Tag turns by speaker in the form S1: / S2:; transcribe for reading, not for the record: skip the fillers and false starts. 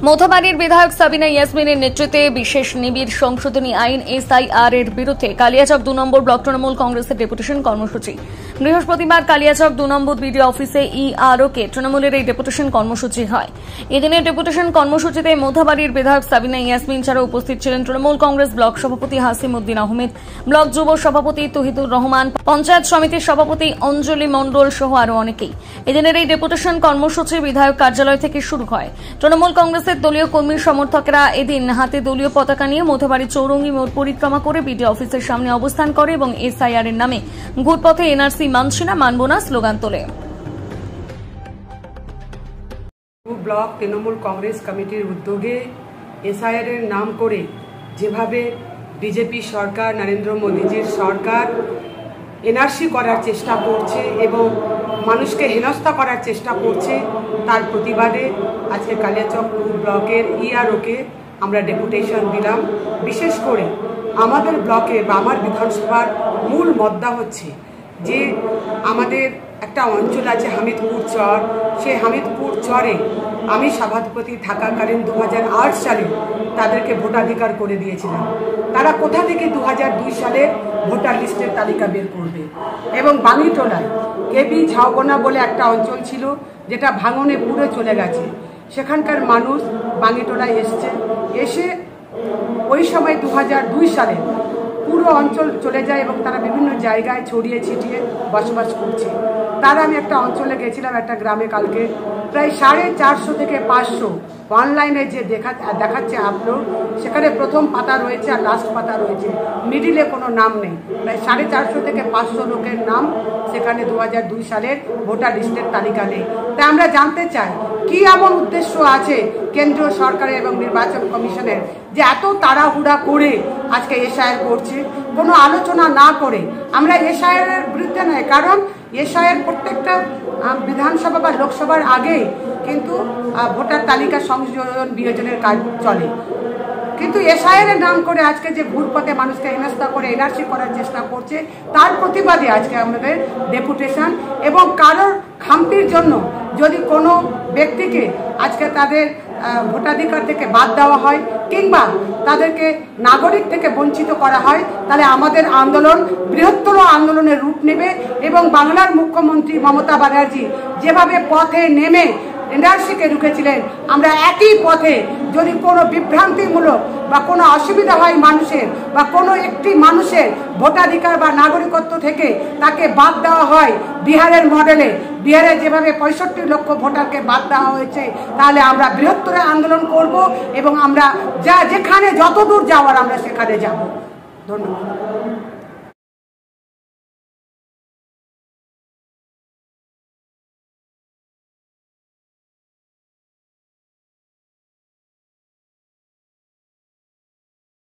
S1: মোথাবাড়ির বিধায়ক সাবিনা ইয়াসমিনের নেতৃত্বে বিশেষ নিবিড় সংশোধনী আইন এসআইআর এর বিরুদ্ধে কালিয়াচক 2 নম্বর ব্লক তৃণমূল কংগ্রেসের ডেপুটেশন কর্মসূচি। বৃহস্পতিবার কালিয়াচক 2 নম্বর বিডিও অফিসে ইআরওকে তৃণমূলের এই ডেপুটেশন কর্মসূচি হয়। এদিনের ডেপুটেশন কর্মসূচিতে মোথাবাড়ির বিধায়ক সাবিনা ইয়াসমিন ছাড়া উপস্থিত ছিলেন তৃণমূল কংগ্রেস ব্লক সভাপতি হাসিম উদ্দিন আহমেদ, ব্লক যুব সভাপতি তহিদুর রহমান, পঞ্চায়েত সমিতির সভাপতি অঞ্জলি মণ্ডল সহ আরও অনেকেই। এদিনের এই ডেপুটেশন কর্মসূচি বিধায়ক কার্যালয় থেকে শুরু হয়। তৃণমূল কংগ্রেসের দলীয় কর্মী সমর্থকরা এদিন হাতে দলীয় পতাকা নিয়ে মোথাবাড়ি চৌরঙ্গি মোড় পরিক্রমা করে বিডিও অফিসের সামনে অবস্থান করে এবং এসআইআর এর নামে ঘুরপথে এনআরসি মানছি না, মানব না স্লোগান তোলে।
S2: ব্লক তৃণমূল কংগ্রেস কমিটির উদ্যোগে এসআইআর এর নাম করে যেভাবে বিজেপি সরকার, নরেন্দ্র মোদীজির সরকার এনআরসি করার চেষ্টা করছে এবং মানুষকে হেনস্থা করার চেষ্টা করছে, তার প্রতিবাদে আজকে কালিয়াচক ব্লকের ইআরওকে আমরা ডেপুটেশন দিলাম। বিশেষ করে আমাদের ব্লকে বা আমার বিধানসভার মূল মুদ্দা হচ্ছে যে আমাদের একটা অঞ্চল আছে হামিদপুর চর, সেই হামিদপুর চরে আমি সভাপতি থাকাকালীন 2008 সালে তাদেরকে ভোটাধিকার করে দিয়েছিলাম। তারা কোথা থেকে 2002 সালে ভোটার লিস্টের তালিকা বের করবে? এবং বাঙিটোলায় কেবি ঝাউগোনা বলে একটা অঞ্চল ছিল যেটা ভাঙনে পুড়ে চলে গেছে, সেখানকার মানুষ বাঙিটোলায় এসে ওই সময় 2002 সালে পুরো অঞ্চল চলে যায় এবং তারা বিভিন্ন জায়গায় ছড়িয়ে ছিটিয়ে বসবাস করছে। তারা আমি একটা অঞ্চলে গেছিলাম, একটা গ্রামে কালকে, প্রায় 450 থেকে 500 অনলাইনে যে দেখাচ্ছে আপলোড, সেখানে প্রথম পাতা রয়েছে আর লাস্ট পাতা রয়েছে, মিডিলে কোনো নাম নেই। প্রায় 450 থেকে 500 লোকের নাম সেখানে 2002 সালের ভোটার লিস্টের তালিকা নেই। তাই আমরা জানতে চাই কি এমন উদ্দেশ্য আছে কেন্দ্রীয় সরকারের এবং নির্বাচন কমিশনের যে এত তাড়াহুড়া করে আজকে এসআইআর করছে, কোনো আলোচনা না করে। আমরা এসআইআর এর বিরুদ্ধে নয়, কারণ এসআইআর প্রত্যেকটা বিধানসভা বা লোকসভার আগে কিন্তু ভোটার তালিকা সংযোজন বিয়োজনের কাজ চলে, কিন্তু এসআইআর এর নাম করে আজকে যে ঘুরপথে মানুষকে হেনস্থা করে এনআরসি করার চেষ্টা করছে, তার প্রতিবাদে আজকে আমাদের ডেপুটেশন। এবং কারোর খামতির জন্য যদি কোনো ব্যক্তিকে আজকে তাদের ভোটাধিকার থেকে বাদ দেওয়া হয় কিংবা তাদেরকে নাগরিক থেকে বঞ্চিত করা হয়, তাহলে আমাদের আন্দোলন বৃহত্তর আন্দোলনের রূপ নেবে। এবং বাংলার মুখ্যমন্ত্রী মমতা ব্যানার্জি যেভাবে পথে নেমে এনআরসিকে রুখেছিলেন, আমরা একই পথে যদি কোনো বিভ্রান্তিমূলক বা কোনো অসুবিধা হয় মানুষের বা কোনো একটি মানুষের ভোটাধিকার বা নাগরিকত্ব থেকে তাকে বাদ দেওয়া হয় বিহারের মডেলে, বিহারে যেভাবে 65 লক্ষ ভোটারকে বাদ দেওয়া হয়েছে, তাহলে আমরা বৃহত্তর আন্দোলন করব এবং আমরা যেখানে যতদূর যাওয়ার আমরা সেখানে যাব। ধন্যবাদ।